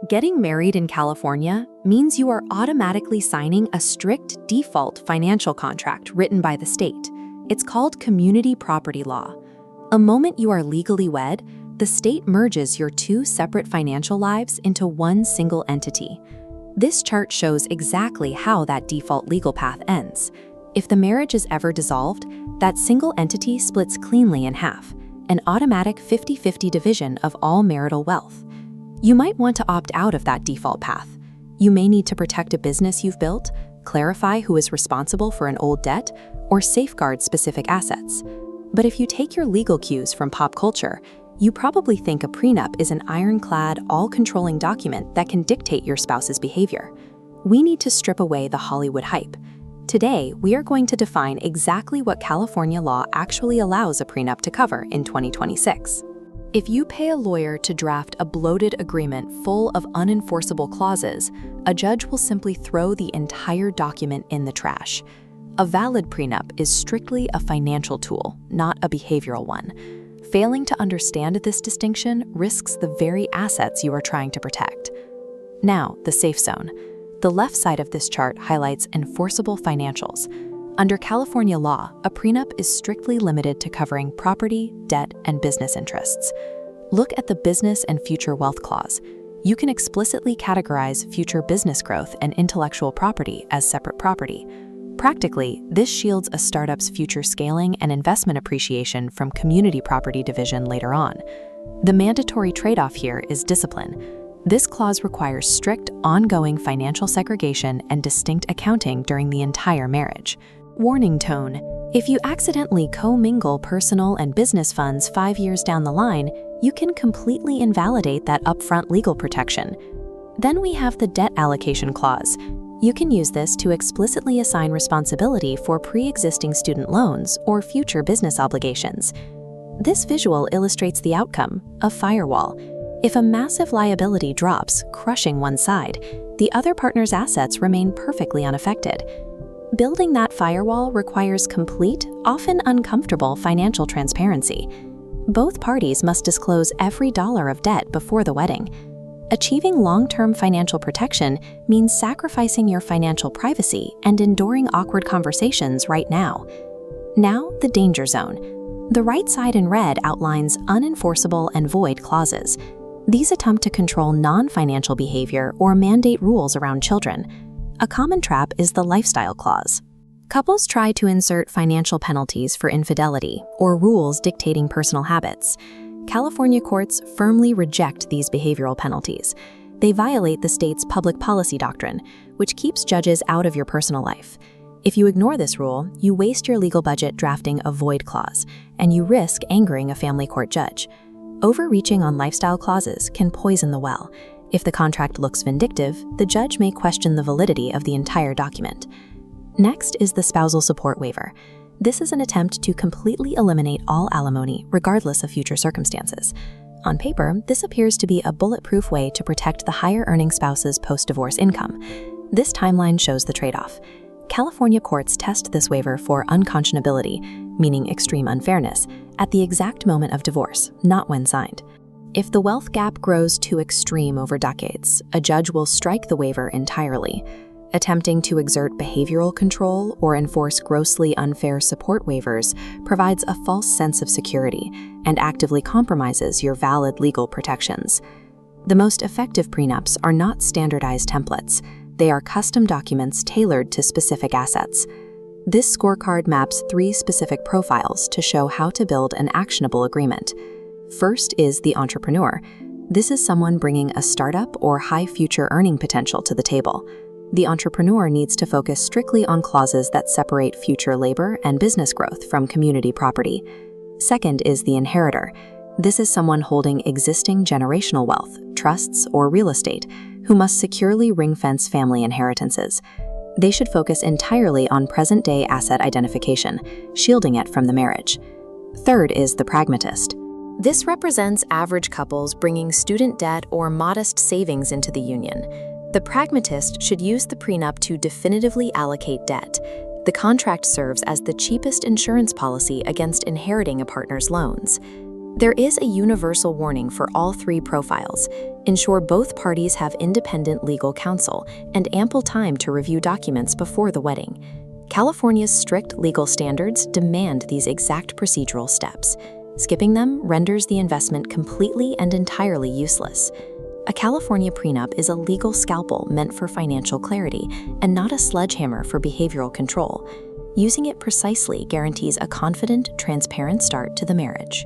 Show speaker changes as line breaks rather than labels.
Getting married in California means you are automatically signing a strict default financial contract written by the state. It's called community property law. The moment you are legally wed, the state merges your two separate financial lives into one single entity. This chart shows exactly how that default legal path ends. If the marriage is ever dissolved, that single entity splits cleanly in half, an automatic 50-50 division of all marital wealth. You might want to opt out of that default path. You may need to protect a business you've built, clarify who is responsible for an old debt, or safeguard specific assets. But if you take your legal cues from pop culture, you probably think a prenup is an ironclad, all-controlling document that can dictate your spouse's behavior. We need to strip away the Hollywood hype. Today, we are going to define exactly what California law actually allows a prenup to cover in 2026. If you pay a lawyer to draft a bloated agreement full of unenforceable clauses, a judge will simply throw the entire document in the trash. A valid prenup is strictly a financial tool, not a behavioral one. Failing to understand this distinction risks the very assets you are trying to protect. Now, the safe zone. The left side of this chart highlights enforceable financials. Under California law, a prenup is strictly limited to covering property, debt, and business interests. Look at the business and future wealth clause. You can explicitly categorize future business growth and intellectual property as separate property. Practically, this shields a startup's future scaling and investment appreciation from community property division later on. The mandatory trade-off here is discipline. This clause requires strict, ongoing financial segregation and distinct accounting during the entire marriage. Warning tone: if you accidentally commingle personal and business funds 5 years down the line, you can completely invalidate that upfront legal protection. Then we have the debt allocation clause. You can use this to explicitly assign responsibility for pre-existing student loans or future business obligations. This visual illustrates the outcome, a firewall. If a massive liability drops, crushing one side, the other partner's assets remain perfectly unaffected. Building that firewall requires complete, often uncomfortable financial transparency. Both parties must disclose every dollar of debt before the wedding. Achieving long-term financial protection means sacrificing your financial privacy and enduring awkward conversations right now. Now, the danger zone. The right side in red outlines unenforceable and void clauses. These attempt to control non-financial behavior or mandate rules around children. A common trap is the lifestyle clause. Couples try to insert financial penalties for infidelity or rules dictating personal habits. California courts firmly reject these behavioral penalties. They violate the state's public policy doctrine, which keeps judges out of your personal life. If you ignore this rule, you waste your legal budget drafting a void clause, and you risk angering a family court judge. Overreaching on lifestyle clauses can poison the well. If the contract looks vindictive, the judge may question the validity of the entire document. Next is the spousal support waiver. This is an attempt to completely eliminate all alimony, regardless of future circumstances. On paper, this appears to be a bulletproof way to protect the higher-earning spouse's post-divorce income. This timeline shows the trade-off. California courts test this waiver for unconscionability, meaning extreme unfairness, at the exact moment of divorce, not when signed. If the wealth gap grows too extreme over decades, a judge will strike the waiver entirely. Attempting to exert behavioral control or enforce grossly unfair support waivers provides a false sense of security and actively compromises your valid legal protections. The most effective prenups are not standardized templates. They are custom documents tailored to specific assets. This scorecard maps 3 specific profiles to show how to build an actionable agreement. First is the entrepreneur. This is someone bringing a startup or high future earning potential to the table. The entrepreneur needs to focus strictly on clauses that separate future labor and business growth from community property. Second is the inheritor. This is someone holding existing generational wealth, trusts, or real estate, who must securely ring-fence family inheritances. They should focus entirely on present-day asset identification, shielding it from the marriage. Third is the pragmatist. This represents average couples bringing student debt or modest savings into the union. The pragmatist should use the prenup to definitively allocate debt. The contract serves as the cheapest insurance policy against inheriting a partner's loans. There is a universal warning for all three profiles. Ensure both parties have independent legal counsel and ample time to review documents before the wedding. California's strict legal standards demand these exact procedural steps. Skipping them renders the investment completely and entirely useless. A California prenup is a legal scalpel meant for financial clarity and not a sledgehammer for behavioral control. Using it precisely guarantees a confident, transparent start to the marriage.